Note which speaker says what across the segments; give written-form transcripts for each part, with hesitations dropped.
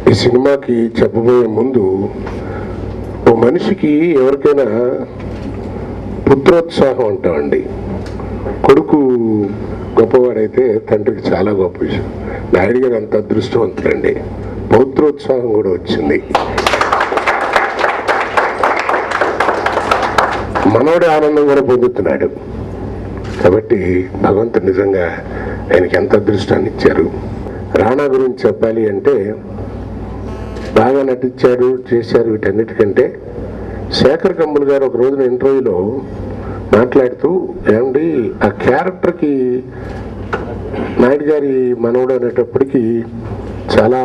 Speaker 1: ఈ సినిమాకి చెప్పబోయే ముందు ఓ మనిషికి ఎవరికైనా పుత్రోత్సాహం అంటామండి. కొడుకు గొప్పవాడైతే తండ్రికి చాలా గొప్ప విషయం. నాయుడు గారు అంత అదృష్టవంతులండి, పౌత్రోత్సాహం కూడా వచ్చింది. మనోడి ఆనందం కూడా పొందుతున్నాడు. కాబట్టి భగవంతుడు నిజంగా ఆయనకి ఎంత అదృష్టాన్ని ఇచ్చారు. రాణా గురించి చెప్పాలి అంటే బాగా నటించాడు, చేశారు. వీటన్నిటికంటే శేఖర్ కమ్ముల్ గారు ఒక రోజున ఇంటర్వ్యూలో మాట్లాడుతూ, ఏమండి ఆ క్యారెక్టర్కి నాయుడు గారి మనవడు అనేటప్పటికీ చాలా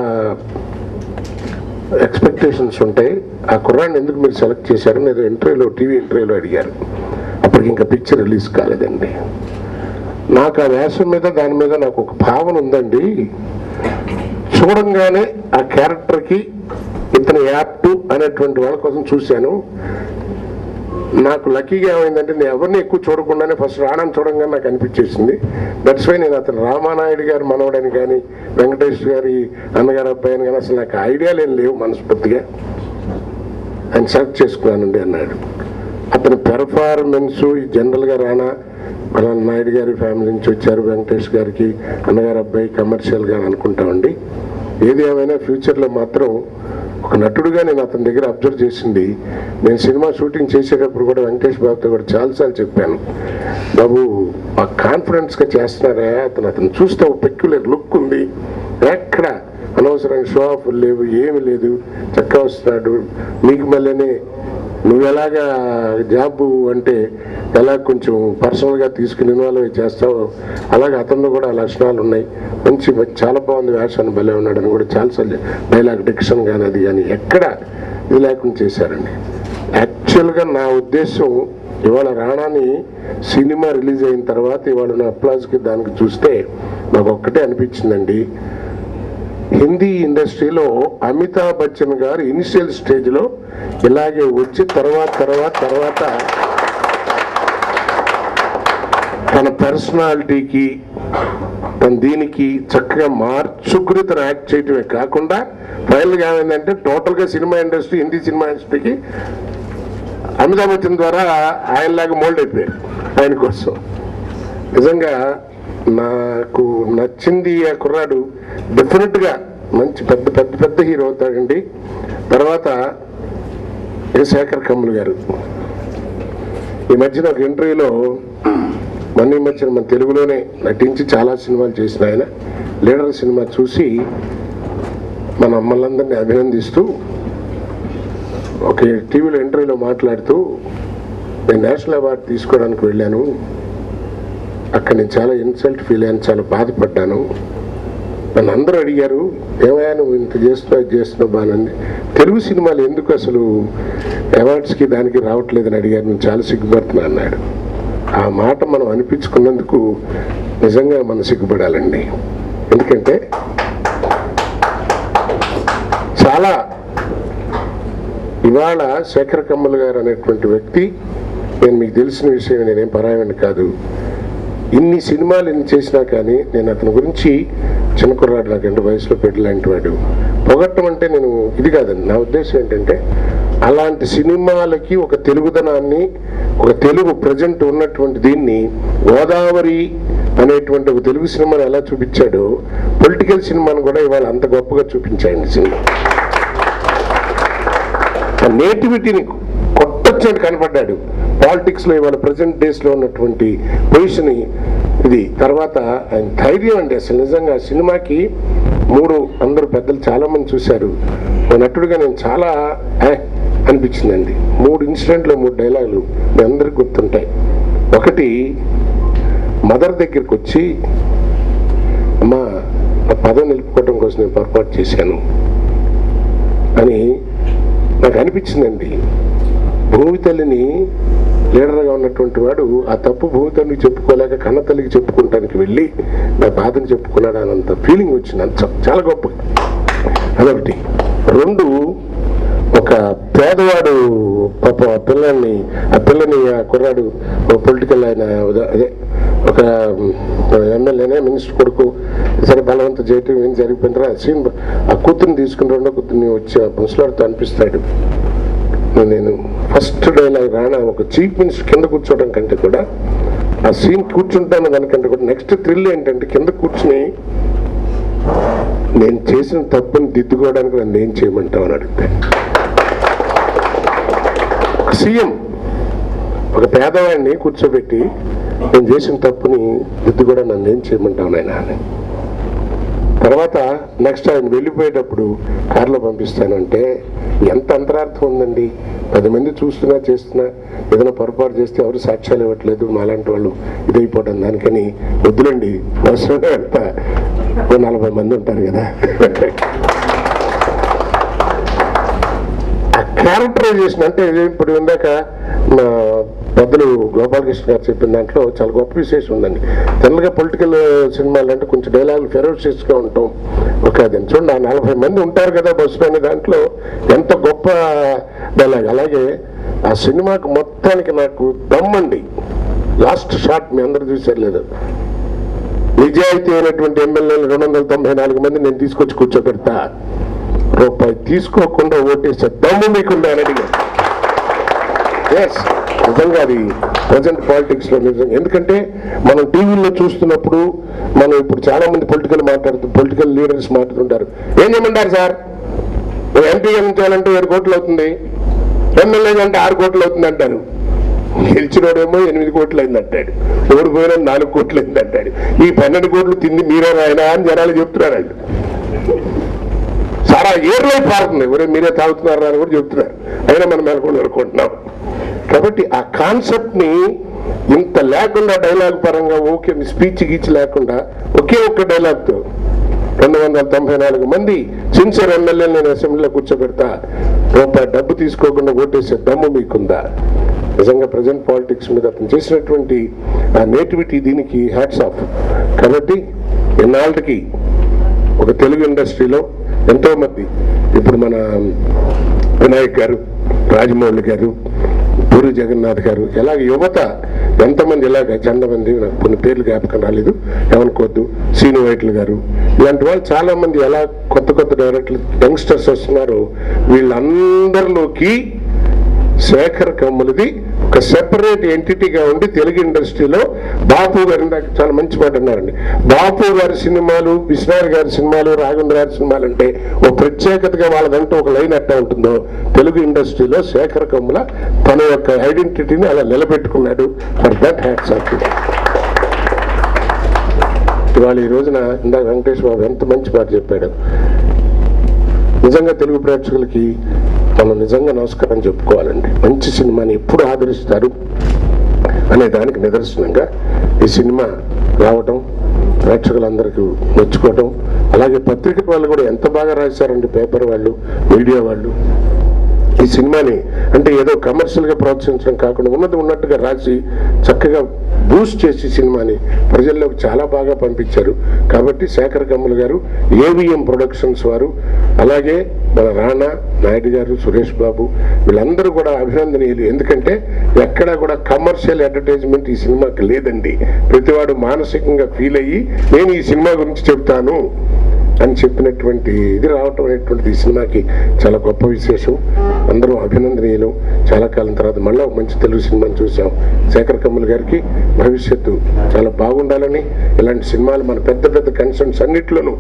Speaker 1: ఎక్స్పెక్టేషన్స్ ఉంటాయి, ఆ కుర్రాన్ని ఎందుకు మీరు సెలెక్ట్ చేశారని ఏదో ఇంటర్వ్యూలో, టీవీ ఇంటర్వ్యూలో అడిగారు. అప్పటికి ఇంకా పిక్చర్ రిలీజ్ కాలేదండి. నాకు ఆ వేషం మీద దాని మీద నాకు ఒక భావన ఉందండి. చూడంగానే ఆ క్యారెక్టర్కి ఇతను యాప్టు అనేటువంటి వాళ్ళ కోసం చూశాను. నాకు లక్కీగా ఏమైందంటే నేను ఎవరిని ఎక్కువ చూడకుండానే ఫస్ట్ రాణాన్ని చూడంగానే నాకు అనిపించేసింది. దట్స్ వై నేను అతను రామానాయుడు గారి మనవడని కానీ వెంకటేష్ గారి అన్నగారి అబ్బాయి అని కానీ అసలు నాకు ఐడియాలు ఏం లేవు మనస్ఫూర్తిగా, ఆయన సెలెక్ట్ చేసుకున్నానండి అన్నాడు. అతని పెర్ఫార్మెన్సు జనరల్గా రానా నాయుడు గారి ఫ్యామిలీ నుంచి వచ్చారు, వెంకటేష్ గారికి అన్నగారి అబ్బాయి కమర్షియల్గా అనుకుంటామండి. ఏది ఏమైనా ఫ్యూచర్లో మాత్రం ఒక నటుడుగా నేను అతని దగ్గర అబ్జర్వ్ చేసింది, నేను సినిమా షూటింగ్ చేసేటప్పుడు కూడా వెంకటేష్ బాబుతో కూడా చాలాసార్లు చెప్పాను, బాబు ఆ కాన్ఫిడెన్స్గా చేస్తున్నారా, అతను చూస్తే ఒక పెక్యులర్ లుక్ ఉంది, ఎక్కడ అనవసరంగా షో ఆఫ్ లేవు, ఏమి లేదు, చక్కగా వస్తున్నాడు. మీకు మళ్ళీ నువ్వు ఎలాగా జాబ్ అంటే ఎలా కొంచెం పర్సనల్గా తీసుకుని ఇన్వాల్వ్ చేస్తావు, అలాగే అతనిలో కూడా లక్షణాలు ఉన్నాయి, మంచి చాలా బాగుంది వేషాన్ని భలే ఉన్నాడని కూడా చాలాసార్లు డైలాగ్ డిక్షన్ కానీ అది కానీ ఎక్కడ ఇది లేకుండా చేశారండి. యాక్చువల్గా నా ఉద్దేశం ఇవాళ రాణాని సినిమా రిలీజ్ అయిన తర్వాత ఇవాళ నా అప్లాజ్కి దానికి చూస్తే నాకు ఒక్కటే అనిపించిందండి, హిందీ ఇండస్ట్రీలో అమితాబ్ బచ్చన్ గారు ఇనిషియల్ స్టేజ్లో ఇలాగే వచ్చి తర్వాత తన పర్సనాలిటీకి తన దీనికి చక్కగా మార్చుకుని తను యాక్ట్ చేయటమే కాకుండా ఫైనల్గా ఏమైందంటే టోటల్గా సినిమా ఇండస్ట్రీ, హిందీ సినిమా ఇండస్ట్రీకి అమితాబ్ బచ్చన్ ద్వారా ఆయనలాగా మోల్డ్ అయిపోయారు ఆయన కోసం. నిజంగా నాకు నచ్చింది ఆ కుర్రాడు డెఫినెట్గా మంచి పెద్ద హీరో అవుతాడండి. తర్వాత శేఖర్ కమ్ముల్ గారు ఈ మధ్యన ఒక ఇంటర్వ్యూలో ఈ మధ్యన మన తెలుగులోనే నటించి చాలా సినిమాలు చేసిన ఆయన లీడర్ సినిమా చూసి మన అమ్మలందరినీ అభినందిస్తూ ఒక టీవీలో ఇంటర్వ్యూలో మాట్లాడుతూ, నేను నేషనల్ అవార్డు తీసుకోవడానికి వెళ్ళాను, అక్కడ నేను చాలా ఇన్సల్ట్ ఫీల్ అయ్యాను, చాలా బాధపడ్డాను. నన్ను అందరూ అడిగారు, ఏమయ్యా నువ్వు ఇంత చేస్తున్నావు బాగానండి, తెలుగు సినిమాలు ఎందుకు అసలు అవార్డ్స్కి దానికి రావట్లేదని అడిగారు, నేను చాలా సిగ్గుపడుతున్నా అన్నాడు. ఆ మాట మనం అనిపించుకున్నందుకు నిజంగా మనం సిగ్గుపడాలండి. ఎందుకంటే చాలా ఇవాళ శేఖర్ కమ్ముల్ గారు అనేటువంటి వ్యక్తి, నేను మీకు తెలిసిన విషయం, నేనేం పరాయణని కాదు, ఇన్ని సినిమాలు ఇన్ని చేసినా కానీ నేను అతని గురించి చిన్న కుర్రాడు, నాకంటే వయసులో పెళ్లి లాంటి వాడు, పొగట్టం అంటే నేను ఇది కాదండి. నా ఉద్దేశం ఏంటంటే అలాంటి సినిమాలకి ఒక తెలుగుదనాన్ని, ఒక తెలుగు ప్రజెంట్ ఉన్నటువంటి దీన్ని, గోదావరి అనేటువంటి ఒక తెలుగు సినిమాను ఎలా చూపించాడో పొలిటికల్ సినిమాను కూడా ఇవాళ అంత గొప్పగా చూపించాయండి. సినిమా ఆ నేటివిటీని కొట్టొచ్చినట్టు కనపడ్డాడు పాలిటిక్స్లో ఇవాళ ప్రజెంట్ డేస్లో ఉన్నటువంటి పొజిషన్ ఇది. తర్వాత ఆయన ధైర్యం అండి, అసలు నిజంగా సినిమాకి అందరూ పెద్దలు చాలామంది చూశారు, ఒక నటుడుగా నేను చాలా అనిపించిందండి. 3 ఇన్సిడెంట్లో 3 డైలాగులు మీ అందరికి గుర్తుంటాయి. ఒకటి, మదర్ దగ్గరికి వచ్చి, అమ్మా ఆ పదం నిలుపుకోవడం కోసం నేను పొరపాటు చేశాను అని నాకు అనిపించిందండి. భూమి తల్లిని లీడర్గా ఉన్నటువంటి వాడు ఆ తప్పు భూమి తల్లికి చెప్పుకోలేక కన్న తల్లికి చెప్పుకోవటానికి వెళ్ళి నా బాధను చెప్పుకున్నాడు అనంత ఫీలింగ్ వచ్చింది. అంత చాలా గొప్ప. అదొకటి. 2, ఒక పేదవాడు పాప ఆ పిల్లని ఆ కుర్రాడు పొలిటికల్ ఆయన అదే ఒక ఎమ్మెల్యేనే మినిస్టర్ కొడుకు సరే బలవంత చేయటం ఏం జరిగిపోయిన సీన్ ఆ కూతుర్ని తీసుకుని రెండో కూతుర్ని వచ్చి ఆ ముసలాడితో అనిపిస్తాడు. నేను ఫస్ట్ డైలాగ్ రానా ఒక చీఫ్ మినిస్టర్ కింద కూర్చోవడం కంటే కూడా ఆ సీన్ కూర్చుంటాను దానికంటే కూడా నెక్స్ట్ థ్రిల్ ఏంటంటే కింద కూర్చుని నేను చేసిన తప్పుని దిద్దుకోవడానికి నన్ను ఏం చేయమంటావు అని అడిగితే సీఎం ఒక పేదవాడిని కూర్చోబెట్టి నేను చేసిన తప్పుని దిద్దుకోవడం నన్ను ఏం చేయమంటావు నాయనా అని. తర్వాత నెక్స్ట్ ఆయన వెళ్ళిపోయేటప్పుడు కారులో పంపిస్తానంటే ఎంత అంతరార్థం ఉందండి. 10 మంది చూస్తున్నా చేస్తున్నా ఏదైనా పొరపాటు చేస్తే ఎవరు సాక్ష్యాలు ఇవ్వట్లేదు మాలాంటి వాళ్ళు ఇదైపోవడం దానికని వద్దులండి అవసరంగా ఎంత 40 మంది ఉంటారు కదా. ఆ క్యారెక్టరైజేషన్ అంటే ఇప్పుడు ఇందాక మా పెద్దలు గోపాలకృష్ణ గారు చెప్పిన దాంట్లో చాలా గొప్ప విశేషం ఉందండి. జనరల్గా పొలిటికల్ సినిమాలు అంటే కొంచెం డైలాగులు ఫెరోషియస్గా ఉంటాం. ఒక అది చూడండి ఆ 40 మంది ఉంటారు కదా బస్సు పైన, దాంట్లో ఎంత గొప్ప డైలాగ్. అలాగే ఆ సినిమాకు మొత్తానికి నాకు దమ్మండి లాస్ట్ షాట్ మీ అందరూ చూసారు లేదు, నిజాయితీ అయినటువంటి ఎమ్మెల్యేలు 294 మంది నేను తీసుకొచ్చి కూర్చోబెడతా, రూపాయి తీసుకోకుండా ఓటేసే దమ్ము మీకుందా అని అడిగాను. ఎస్, నిజంగా అది ప్రజెంట్ పాలిటిక్స్ లో నిజంగా. ఎందుకంటే మనం టీవీలో చూస్తున్నప్పుడు మనం ఇప్పుడు చాలా మంది పొలిటికల్ లీడర్స్ మాట్లాడుతుంటారు. ఏం చేయమంటారు సార్, ఎంపీ గెలిచాలంటే 7 కోట్లు అవుతుంది, ఎమ్మెల్యే అంటే 6 కోట్లు అవుతుంది అంటారు. గెలిచినోడేమో 8 కోట్లు అయింది అంటాడు, ఓడిపోయినా 4 కోట్లు అయింది అంటాడు. ఈ 12 కోట్లు తింది మీరే రాయనా అని జనాలు చెప్తున్నారు. వాళ్ళు సారా ఏర్లై పారుతుంది, ఎవరే మీరే తాగుతున్నారా అని కూడా చెప్తున్నారు. అయినా మనం మెలకొని అనుకుంటున్నాం. కాబట్టి ఆ కాన్సెప్ట్ ని ఇంత లేకుండా డైలాగ్ పరంగా ఓకే స్పీచ్ గీచ్ లేకుండా ఒకే ఒక్క డైలాగ్తో 294 మంది సిన్సియర్ ఎమ్మెల్యేలు నేను అసెంబ్లీలో కూర్చోబెడతా, రూపాయి డబ్బు తీసుకోకుండా ఓటేసే దమ్ము మీకుందా. నిజంగా ప్రజెంట్ పాలిటిక్స్ మీద అతను చేసినటువంటి ఆ నేటివిటీ దీనికి హ్యాట్స్ ఆఫ్. కాబట్టి ఎన్నాళ్ళకి ఒక తెలుగు ఇండస్ట్రీలో ఎంతో మంది ఇప్పుడు మన వినాయక్ గారు, రాజమౌళి గారు, పూరి జగన్నాథ్ గారు, ఇలాగ యువత ఎంతమంది ఇలాగ చాలా మంది, నాకు కొన్ని పేర్లు జ్ఞాపకం రాలేదు ఏమనుకోవద్దు, సీను వైట్ల గారు, ఇలాంటి వాళ్ళు చాలా మంది ఎలా కొత్త డైరెక్టర్లు యంగ్స్టర్స్ వస్తున్నారు. వీళ్ళందరిలోకి శేఖర్ కమ్ములది ఒక సెపరేట్ ఎంటిటీగా ఉండి తెలుగు ఇండస్ట్రీలో బాపు గారి చాలా మంచి మాట అన్నారండి. బాపు గారి సినిమాలు, విశ్వనాథ్ గారి సినిమాలు, రాఘవేంద్ర గారి సినిమాలు అంటే ఒక ప్రత్యేకతగా వాళ్ళదంటూ ఒక లైన్ అట్టా ఉంటుందో, తెలుగు ఇండస్ట్రీలో శేఖర్ కమ్ముల తన యొక్క ఐడెంటిటీని అలా నిలబెట్టుకున్నాడు. For that hats off. ఇవాళ ఈ రోజున ఇందాక వెంకటేష్ బాబు ఎంత మంచి మాట చెప్పాడు. నిజంగా తెలుగు ప్రేక్షకులకి మనం నిజంగా నమస్కారం చెప్పుకోవాలండి. మంచి సినిమాని ఎప్పుడు ఆదరిస్తారు అనే దానికి నిదర్శనంగా ఈ సినిమా రావటం, ప్రేక్షకులందరికీ మెచ్చుకోవటం, అలాగే పత్రిక వాళ్ళు కూడా ఎంత బాగా రాశారండి, పేపర్ వాళ్ళు, మీడియా వాళ్ళు. ఈ సినిమాని అంటే ఏదో కమర్షియల్గా ప్రోత్సహించడం కాకుండా ఉన్నది ఉన్నట్టుగా రాసి చక్కగా బూస్ట్ చేసి సినిమాని ప్రజల్లోకి చాలా బాగా పంపించారు. కాబట్టి శేఖర్ కమ్ముల గారు, ఏవిఎం ప్రొడక్షన్స్ వారు, అలాగే మన రాణా నాయుడు గారు, సురేష్ బాబు, వీళ్ళందరూ కూడా అభినందనీయులు. ఎందుకంటే ఎక్కడా కూడా కమర్షియల్ అడ్వర్టైజ్మెంట్ ఈ సినిమాకి లేదండి. ప్రతివాడు మానసికంగా ఫీల్ అయ్యి నేను ఈ సినిమా గురించి చెప్తాను అని చెప్పినటువంటి ఇది రావటం అనేటువంటిది ఈ సినిమాకి చాలా గొప్ప విశేషం. అందరూ అభినందనీయులు. చాలా కాలం తర్వాత మళ్ళీ ఒక మంచి తెలుగు సినిమాని చూసాం. శేఖర్ కమ్ముల గారికి భవిష్యత్తు చాలా బాగుండాలని, ఇలాంటి సినిమాలు మన పెద్ద కన్సర్న్స్ అన్నిట్లోనూ,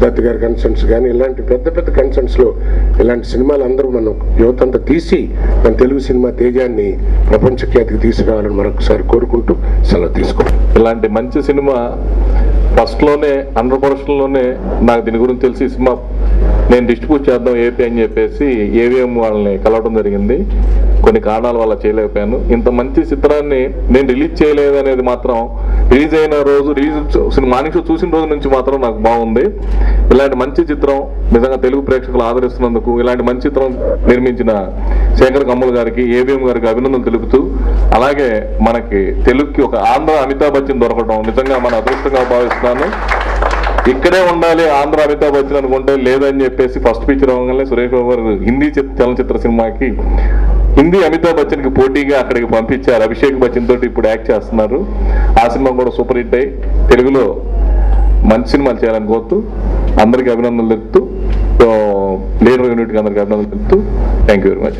Speaker 1: దత్ గారి కన్సర్న్స్ కానీ ఇలాంటి పెద్ద కన్సర్న్స్లో ఇలాంటి సినిమాలు అందరూ మనం యువతంతా తీసి మన తెలుగు సినిమా తేజాన్ని ప్రపంచ ఖ్యాతికి తీసుకురావాలని మరొకసారి కోరుకుంటూ సెలవు తీసుకోండి.
Speaker 2: ఇలాంటి మంచి సినిమా ఫస్ట్లోనే 100% నాకు దీని గురించి తెలిసి సినిమా నేను డిస్ట్రిబ్యూట్ చేద్దాం ఏపీ అని చెప్పేసి ఏవిఎం వాళ్ళని కలవడం జరిగింది. కొన్ని కారణాల వల్ల చేయలేకపోయాను. ఇంత మంచి చిత్రాన్ని నేను రిలీజ్ చేయలేదు అనేది మాత్రం రిలీజ్ అయిన రోజు, మార్నింగ్ షో చూసిన రోజు నుంచి మాత్రం నాకు బాగుంది. ఇలాంటి మంచి చిత్రం నిజంగా తెలుగు ప్రేక్షకులు ఆదరిస్తున్నందుకు, ఇలాంటి మంచి చిత్రం నిర్మించిన శేఖర్ కమ్ముల గారికి, ఏవిఎం గారికి అభినందనలు తెలుపుతూ, అలాగే మనకి తెలుగుకి ఒక ఆంధ్ర అమితాబ్ బచ్చన్ దొరకడం నిజంగా మన అదృష్టంగా భావిస్తున్నాను. ఇక్కడే ఉండాలి ఆంధ్ర అమితాబ్ బచ్చన్ అనుకుంటే లేదని చెప్పేసి ఫస్ట్ పిక్చర్ అవ్వగానే సురేష్ బాబు గారు హిందీ చలనచిత్ర సినిమాకి హిందీ అమితాబ్ బచ్చన్ కి పోటీగా అక్కడికి పంపించారు. అభిషేక్ బచ్చన్ తోటి ఇప్పుడు యాక్ట్ చేస్తున్నారు. ఆ సినిమా కూడా సూపర్ హిట్ అయ్యి తెలుగులో మంచి సినిమాలు చేయాలని కోరుతూ అందరికీ అభినందనలు తెలుపుతూ, లీడర్ యూనిట్కి అందరికీ అభినందనలు తెలుపుతూ థ్యాంక్ యూ వెరీ మచ్.